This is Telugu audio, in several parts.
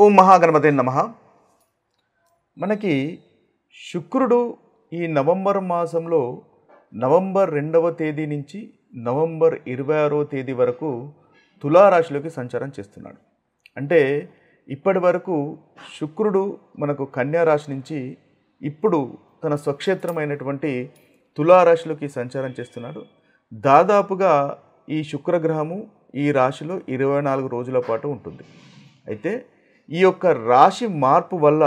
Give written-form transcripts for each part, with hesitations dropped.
ఓం మహాగణపతే నమః. మనకి శుక్రుడు ఈ నవంబర్ మాసంలో నవంబర్ 2వ తేదీ నుంచి నవంబర్ 26వ తేదీ వరకు తులారాశిలోకి సంచారం చేస్తున్నాడు. అంటే ఇప్పటి వరకు శుక్రుడు మనకు కన్యా రాశి నుంచి ఇప్పుడు తన స్వక్షేత్రమైనటువంటి తులారాశిలోకి సంచారం చేస్తున్నాడు. దాదాపుగా ఈ శుక్రగ్రహము ఈ రాశిలో 24 రోజుల పాటు ఉంటుంది. అయితే ఈ యొక్క రాశి మార్పు వల్ల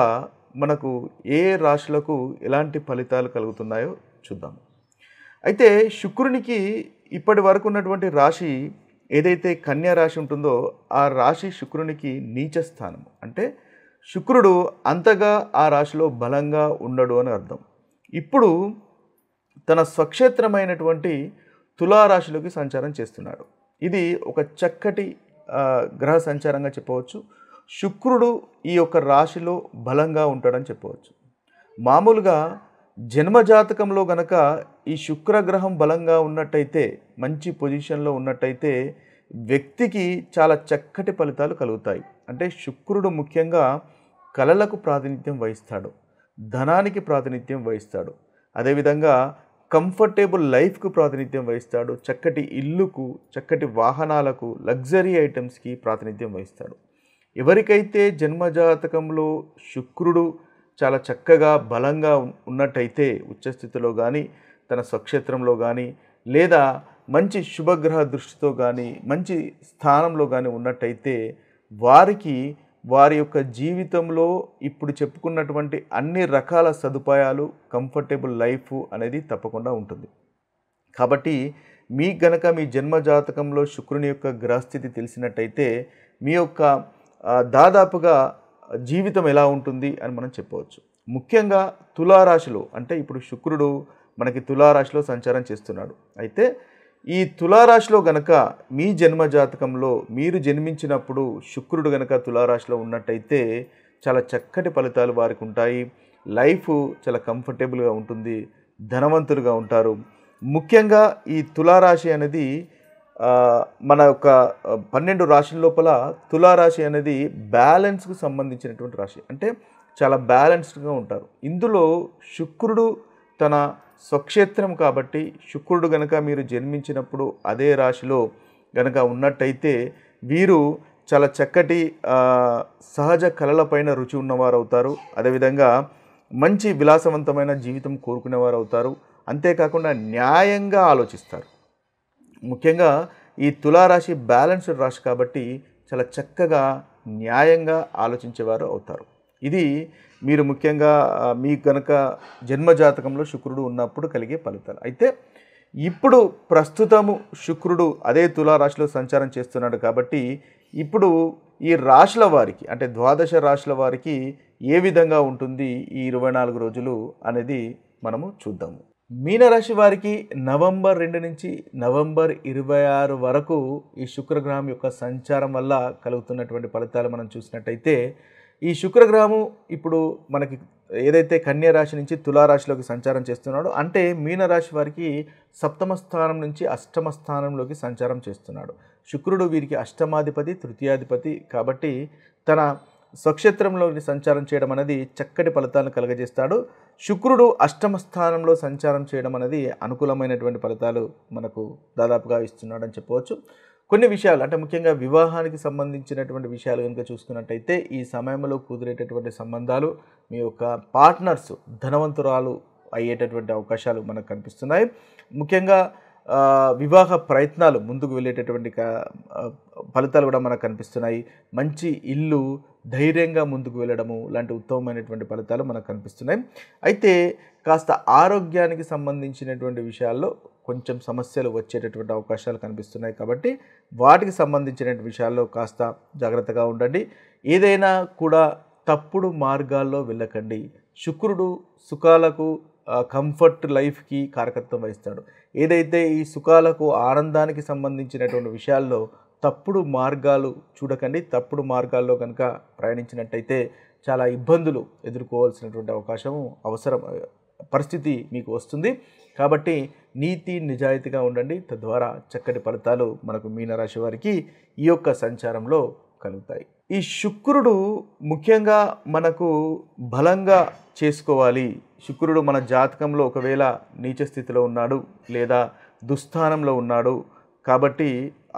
మనకు ఏ రాశులకు ఎలాంటి ఫలితాలు కలుగుతున్నాయో చూద్దాం. అయితే శుక్రునికి ఇప్పటి వరకు ఉన్నటువంటి రాశి ఏదైతే కన్యా రాశి ఉంటుందో ఆ రాశి శుక్రునికి నీచ స్థానం. అంటే శుక్రుడు అంతగా ఆ రాశిలో బలంగా ఉండడు అని అర్థం. ఇప్పుడు తన స్వక్షేత్రమైనటువంటి తులారాశిలోకి సంచారం చేస్తున్నాడు. ఇది ఒక చక్కటి గ్రహ సంచారంగా చెప్పవచ్చు. శుక్రుడు ఈ యొక్క రాశిలో బలంగా ఉంటాడని చెప్పవచ్చు. మామూలుగా జన్మజాతకంలో గనక ఈ శుక్రగ్రహం బలంగా ఉన్నట్టయితే, మంచి పొజిషన్లో ఉన్నట్టయితే వ్యక్తికి చాలా చక్కటి ఫలితాలు కలుగుతాయి. అంటే శుక్రుడు ముఖ్యంగా కళలకు ప్రాతినిధ్యం వహిస్తాడు, ధనానికి ప్రాతినిధ్యం వహిస్తాడు, అదేవిధంగా కంఫర్టబుల్ లైఫ్కు ప్రాతినిధ్యం వహిస్తాడు, చక్కటి ఇల్లుకు, చక్కటి వాహనాలకు, లగ్జరీ ఐటమ్స్కి ప్రాతినిధ్యం వహిస్తాడు. ఎవరికైతే జన్మజాతకంలో శుక్రుడు చాలా చక్కగా బలంగా ఉన్నట్టయితే, ఉచ్చస్థితిలో కానీ తన స్వక్షేత్రంలో కానీ లేదా మంచి శుభగ్రహ దృష్టితో కానీ మంచి స్థానంలో కానీ ఉన్నట్టయితే వారికి వారి యొక్క జీవితంలో ఇప్పుడు చెప్పుకున్నటువంటి అన్ని రకాల సదుపాయాలు, కంఫర్టబుల్ లైఫ్ అనేది తప్పకుండా ఉంటుంది. కాబట్టి మీకు గనక మీ జన్మజాతకంలో శుక్రుని యొక్క గ్రహస్థితి తెలిసినట్టయితే మీ యొక్క దాదాపుగా జీవితం ఎలా ఉంటుంది అని మనం చెప్పవచ్చు. ముఖ్యంగా తులారాశిలో, అంటే ఇప్పుడు శుక్రుడు మనకి తులారాశిలో సంచారం చేస్తున్నాడు. అయితే ఈ తులారాశిలో గనక మీ జన్మజాతకంలో మీరు జన్మించినప్పుడు శుక్రుడు గనక తులారాశిలో ఉన్నట్టయితే చాలా చక్కటి ఫలితాలు వారికి ఉంటాయి. లైఫ్ చాలా కంఫర్టబుల్గా ఉంటుంది, ధనవంతులుగా ఉంటారు. ముఖ్యంగా ఈ తులారాశి అనేది మన యొక్క 12 రాశుల లోపల తులారాశి అనేది బ్యాలెన్స్కు సంబంధించినటువంటి రాశి. అంటే చాలా బ్యాలెన్స్డ్గా ఉంటారు. ఇందులో శుక్రుడు తన స్వక్షేత్రం కాబట్టి శుక్రుడు గనక మీరు జన్మించినప్పుడు అదే రాశిలో గనక ఉన్నట్టయితే వీరు చాలా చక్కటి సహజ కళలపైన రుచి ఉన్నవారు అవుతారు. అదేవిధంగా మంచి విలాసవంతమైన జీవితం కోరుకునేవారు అవుతారు. అంతేకాకుండా న్యాయంగా ఆలోచిస్తారు. ముఖ్యంగా ఈ తులారాశి బ్యాలెన్స్డ్ రాశి కాబట్టి చాలా చక్కగా న్యాయంగా ఆలోచించేవారు అవుతారు. ఇది మీరు ముఖ్యంగా మీకు కనుక జన్మజాతకంలో శుక్రుడు ఉన్నప్పుడు కలిగే ఫలితాలు. అయితే ఇప్పుడు ప్రస్తుతము శుక్రుడు అదే తులారాశిలో సంచారం చేస్తున్నాడు కాబట్టి ఇప్పుడు ఈ రాశుల వారికి, అంటే ద్వాదశ రాశుల వారికి ఏ విధంగా ఉంటుంది ఈ 24 రోజులు అనేది మనము చూద్దాము. మీనరాశి వారికి నవంబర్ 2 నుంచి నవంబర్ 26 వరకు ఈ శుక్రగ్రహం యొక్క సంచారం వల్ల కలుగుతున్నటువంటి ఫలితాలు మనం చూసినట్టయితే, ఈ శుక్రగ్రహము ఇప్పుడు మనకి ఏదైతే కన్యా రాశి నుంచి తులారాశిలోకి సంచారం చేస్తున్నాడో, అంటే మీనరాశి వారికి 7వ స్థానం నుంచి 8వ స్థానంలోకి సంచారం చేస్తున్నాడు. శుక్రుడు వీరికి అష్టమాధిపతి, తృతీయాధిపతి కాబట్టి తన స్వక్షేత్రంలోని సంచారం చేయడం అనేది చక్కటి ఫలితాలను కలుగజేస్తాడు. శుక్రుడు 8వ స్థానంలో సంచారం చేయడం అనేది అనుకూలమైనటువంటి ఫలితాలు మనకు దాదాపుగా ఇస్తున్నాడని చెప్పవచ్చు. కొన్ని విషయాలు, అంటే ముఖ్యంగా వివాహానికి సంబంధించినటువంటి విషయాలు కనుక చూసుకున్నట్టయితే ఈ సమయంలో కుదిరేటటువంటి సంబంధాలు, మీ యొక్క పార్ట్నర్స్ ధనవంతురాలు అయ్యేటటువంటి అవకాశాలు మనకు కనిపిస్తున్నాయి. ముఖ్యంగా వివాహ ప్రయత్నాలు ముందుకు వెళ్ళేటటువంటి ఫలితాలు కూడా మనకు కనిపిస్తున్నాయి. మంచి ఇల్లు, ధైర్యంగా ముందుకు వెళ్ళడము లాంటి ఉత్తమమైనటువంటి ఫలితాలు మనకు కనిపిస్తున్నాయి. అయితే కాస్త ఆరోగ్యానికి సంబంధించినటువంటి విషయాల్లో కొంచెం సమస్యలు వచ్చేటటువంటి అవకాశాలు కనిపిస్తున్నాయి. కాబట్టి వాటికి సంబంధించినటువంటి విషయాల్లో కాస్త జాగ్రత్తగా ఉండండి. ఏదైనా కూడా తప్పుడు మార్గాల్లో వెళ్ళకండి. శుక్రుడు సుఖాలకు, కంఫర్ట్ లైఫ్కి కారకత్వం వహిస్తాడు. ఏదైతే ఈ సుఖాలకు, ఆనందానికి సంబంధించినటువంటి విషయాల్లో తప్పుడు మార్గాలు చూడకండి. తప్పుడు మార్గాల్లో కనుక ప్రయాణించినట్టయితే చాలా ఇబ్బందులు ఎదుర్కోవాల్సినటువంటి పరిస్థితి మీకు వస్తుంది. కాబట్టి నీతి నిజాయితీగా ఉండండి. తద్వారా చక్కటి ఫలితాలు మనకు మీనరాశి వారికి ఈ యొక్క సంచారంలో కలుగుతాయి. ఈ శుక్రుడు ముఖ్యంగా మనకు బలంగా చేసుకోవాలి. శుక్రుడు మన జాతకంలో ఒకవేళ నీచ స్థితిలో ఉన్నాడు లేదా దుస్థానంలో ఉన్నాడు కాబట్టి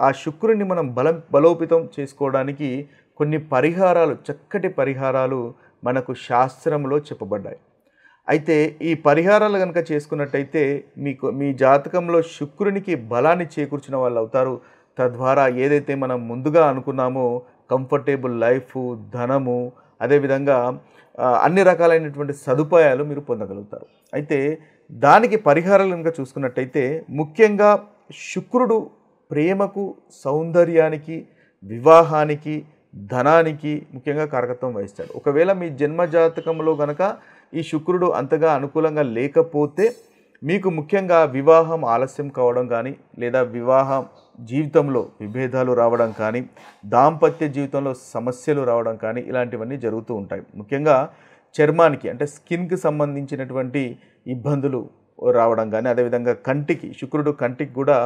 ఆ శుక్రుడిని మనం బలోపేతం చేసుకోవడానికి కొన్ని పరిహారాలు, చక్కటి పరిహారాలు మనకు శాస్త్రంలో చెప్పబడ్డాయి. అయితే ఈ పరిహారాలు కనుక చేసుకున్నట్టయితే మీ జాతకంలో శుక్రునికి బలాన్ని చేకూర్చిన వాళ్ళు అవుతారు. తద్వారా ఏదైతే మనం ముందుగా అనుకున్నామో కంఫర్టబుల్ లైఫ్, ధనము, అదేవిధంగా అన్ని రకాలైనటువంటి సదుపాయాలు మీరు పొందగలుగుతారు. అయితే దానికి పరిహారాలు కనుక చూసుకున్నట్టయితే ముఖ్యంగా శుక్రుడు ప్రేమకు, సౌందర్యానికి, వివాహానికి, ధనానికి ముఖ్యంగా కారకత్వం వహిస్తాడు. ఒకవేళ మీ జన్మజాతకంలో గనక ఈ శుక్రుడు అంతగా అనుకూలంగా లేకపోతే మీకు ముఖ్యంగా వివాహం ఆలస్యం కావడం కానీ లేదా వివాహం జీవితంలో విభేదాలు రావడం కానీ, దాంపత్య జీవితంలో సమస్యలు రావడం కానీ ఇలాంటివన్నీ జరుగుతూ ఉంటాయి. ముఖ్యంగా చర్మానికి అంటే స్కిన్కి సంబంధించినటువంటి ఇబ్బందులు రావడం కానీ, అదేవిధంగా కంటికి, శుక్రుడు కంటికి కూడా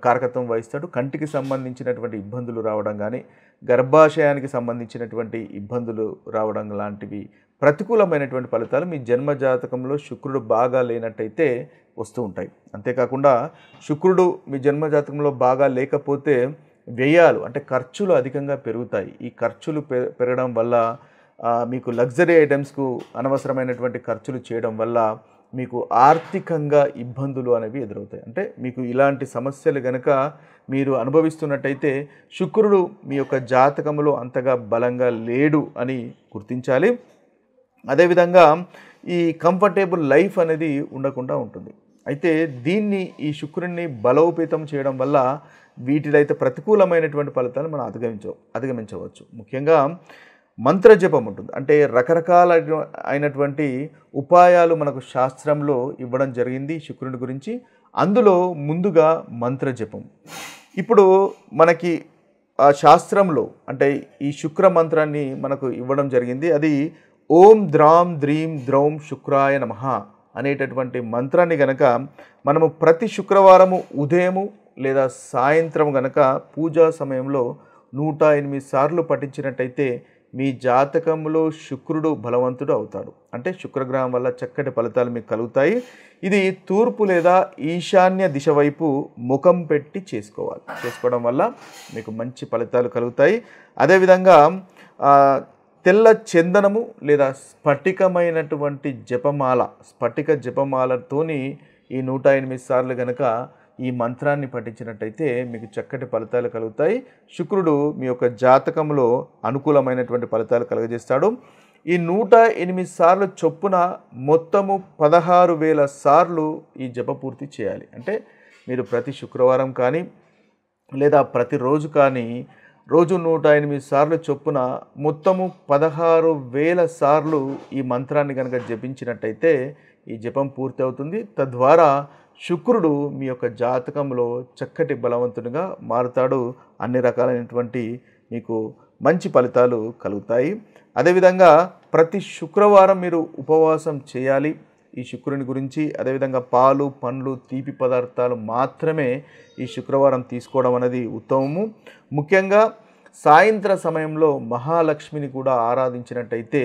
కారకత్వం వహిస్తాడు. కంటికి సంబంధించినటువంటి ఇబ్బందులు రావడం కానీ, గర్భాశయానికి సంబంధించినటువంటి ఇబ్బందులు రావడం లాంటివి ప్రతికూలమైనటువంటి ఫలితాలు మీ జన్మజాతకంలో శుక్రుడు బాగా లేనట్టయితే వస్తూ ఉంటాయి. అంతేకాకుండా శుక్రుడు మీ జన్మజాతకంలో బాగా లేకపోతే వ్యయాలు అంటే ఖర్చులు అధికంగా పెరుగుతాయి. ఈ ఖర్చులు పెరగడం వల్ల మీకు లగ్జరీ ఐటమ్స్కు అనవసరమైనటువంటి ఖర్చులు చేయడం వల్ల మీకు ఆర్థికంగా ఇబ్బందులు అనేవి ఎదురవుతాయి. అంటే మీకు ఇలాంటి సమస్యలు కనుక మీరు అనుభవిస్తున్నట్టయితే శుక్రుడు మీ యొక్క జాతకంలో అంతగా బలంగా లేడు అని గుర్తించాలి. అదేవిధంగా ఈ కంఫర్టబుల్ లైఫ్ అనేది ఉండకుండా ఉంటుంది. అయితే ఈ శుక్రుడిని బలోపేతం చేయడం వల్ల వీటిదైతే ప్రతికూలమైనటువంటి ఫలితాలు మనం అధిగమించవచ్చు. ముఖ్యంగా మంత్రజపం ఉంటుంది. అంటే రకరకాల అయినటువంటి ఉపాయాలు మనకు శాస్త్రంలో ఇవ్వడం జరిగింది శుక్రుడి గురించి. అందులో ముందుగా మంత్రజపం. ఇప్పుడు మనకి ఆ శాస్త్రంలో అంటే ఈ శుక్ర మంత్రాన్ని మనకు ఇవ్వడం జరిగింది. అది ఓం ద్రాం ద్రీం ద్రౌం శుక్రాయ నమః అనేటటువంటి మంత్రాన్ని గనక మనము ప్రతి శుక్రవారము ఉదయము లేదా సాయంత్రం గనక పూజా సమయంలో 108 సార్లు పఠించినట్టయితే మీ జాతకంలో శుక్రుడు బలవంతుడు అవుతాడు. అంటే శుక్రగ్రహం వల్ల చక్కటి ఫలితాలు మీకు కలుగుతాయి. ఇది తూర్పు లేదా ఈశాన్య దిశ వైపు ముఖం పెట్టి చేసుకోవడం వల్ల మీకు మంచి ఫలితాలు కలుగుతాయి. అదేవిధంగా తెల్ల చందనము లేదా స్ఫటిక జపమాలతోని ఈ 108 సార్లు గనక ఈ మంత్రాన్ని పఠించినట్టయితే మీకు చక్కటి ఫలితాలు కలుగుతాయి. శుక్రుడు మీ యొక్క జాతకంలో అనుకూలమైనటువంటి ఫలితాలు కలుగజేస్తాడు. ఈ 108 సార్లు చొప్పున మొత్తము 16,000 సార్లు ఈ జప పూర్తి చేయాలి. అంటే మీరు ప్రతి శుక్రవారం కానీ లేదా ప్రతిరోజు కానీ రోజు 108 సార్లు చొప్పున మొత్తము 16,000 సార్లు ఈ మంత్రాన్ని కనుక జపించినట్టయితే ఈ జపం పూర్తి అవుతుంది. తద్వారా శుక్రుడు మీ యొక్క జాతకంలో చక్కటి బలవంతునిగా మారుతాడు. అన్ని రకాలైనటువంటి మీకు మంచి ఫలితాలు కలుగుతాయి. అదేవిధంగా ప్రతి శుక్రవారం మీరు ఉపవాసం చేయాలి ఈ శుక్రుని గురించి. అదేవిధంగా పాలు, పండ్లు, తీపి పదార్థాలు మాత్రమే ఈ శుక్రవారం తీసుకోవడం అనేది ఉత్తమము. ముఖ్యంగా సాయంత్ర సమయంలో మహాలక్ష్మిని కూడా ఆరాధించినట్టయితే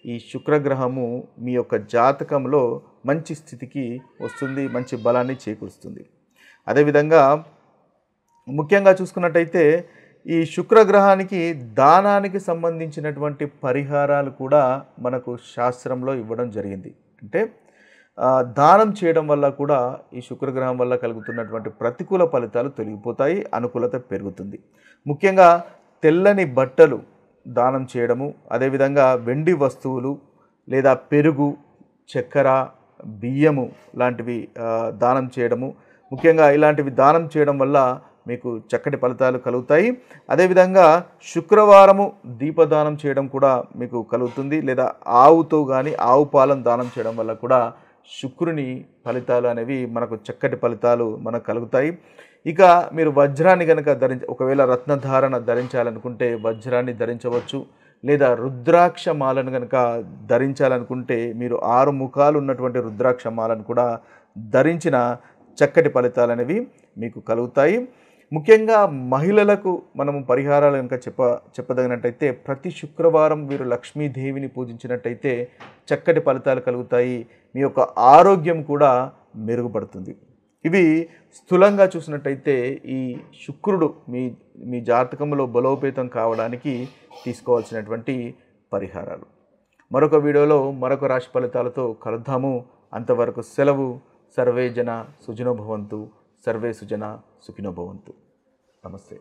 ఈ శుక్రగ్రహము మీ యొక్క జాతకంలో మంచి స్థితికి వస్తుంది, మంచి బలాన్ని చేకూరుస్తుంది. అదేవిధంగా ముఖ్యంగా చూసుకున్నట్టయితే ఈ శుక్రగ్రహానికి దానానికి సంబంధించినటువంటి పరిహారాలు కూడా మనకు శాస్త్రంలో ఇవ్వడం జరిగింది. అంటే దానం చేయడం వల్ల కూడా ఈ శుక్రగ్రహం వల్ల కలుగుతున్నటువంటి ప్రతికూల ఫలితాలు తొలగిపోతాయి, అనుకూలత పెరుగుతుంది. ముఖ్యంగా తెల్లని బట్టలు దానం చేయడము, అదేవిధంగా వెండి వస్తువులు లేదా పెరుగు, చక్కెర, బియ్యము లాంటివి దానం చేయడము, ముఖ్యంగా ఇలాంటివి దానం చేయడం వల్ల మీకు చక్కటి ఫలితాలు కలుగుతాయి. అదేవిధంగా శుక్రవారము దీపదానం చేయడం కూడా మీకు కలుగుతుంది. లేదా ఆవుతో కానీ ఆవు పాలను దానం చేయడం వల్ల కూడా శుక్రుని ఫలితాలు అనేవి మనకు చక్కటి ఫలితాలు మనకు కలుగుతాయి. ఇక మీరు వజ్రాన్ని కనుక ఒకవేళ రత్నధారణ ధరించాలనుకుంటే వజ్రాన్ని ధరించవచ్చు. లేదా రుద్రాక్ష మాలను కనుక ధరించాలనుకుంటే మీరు 6 ముఖాలు ఉన్నటువంటి రుద్రాక్ష మాలను కూడా ధరించిన చక్కటి ఫలితాలు అనేవి మీకు కలుగుతాయి. ముఖ్యంగా మహిళలకు మనము పరిహారాలు కనుక చెప్పదగినట్టయితే ప్రతి శుక్రవారం వీరు లక్ష్మీదేవిని పూజించినట్టయితే చక్కటి ఫలితాలు కలుగుతాయి. మీ యొక్క ఆరోగ్యం కూడా మెరుగుపడుతుంది. ఇవి స్థూలంగా చూసినట్టయితే ఈ శుక్రుడు మీ జాతకంలో బలోపేతం కావడానికి తీసుకోవాల్సినటువంటి పరిహారాలు. మరొక వీడియోలో మరొక రాశి ఫలితాలతో కలుద్దాము. అంతవరకు సెలవు. సర్వే జన సుఖినో భవంతు. సర్వే సుజన సుఖినో భవంతు. నమస్తే.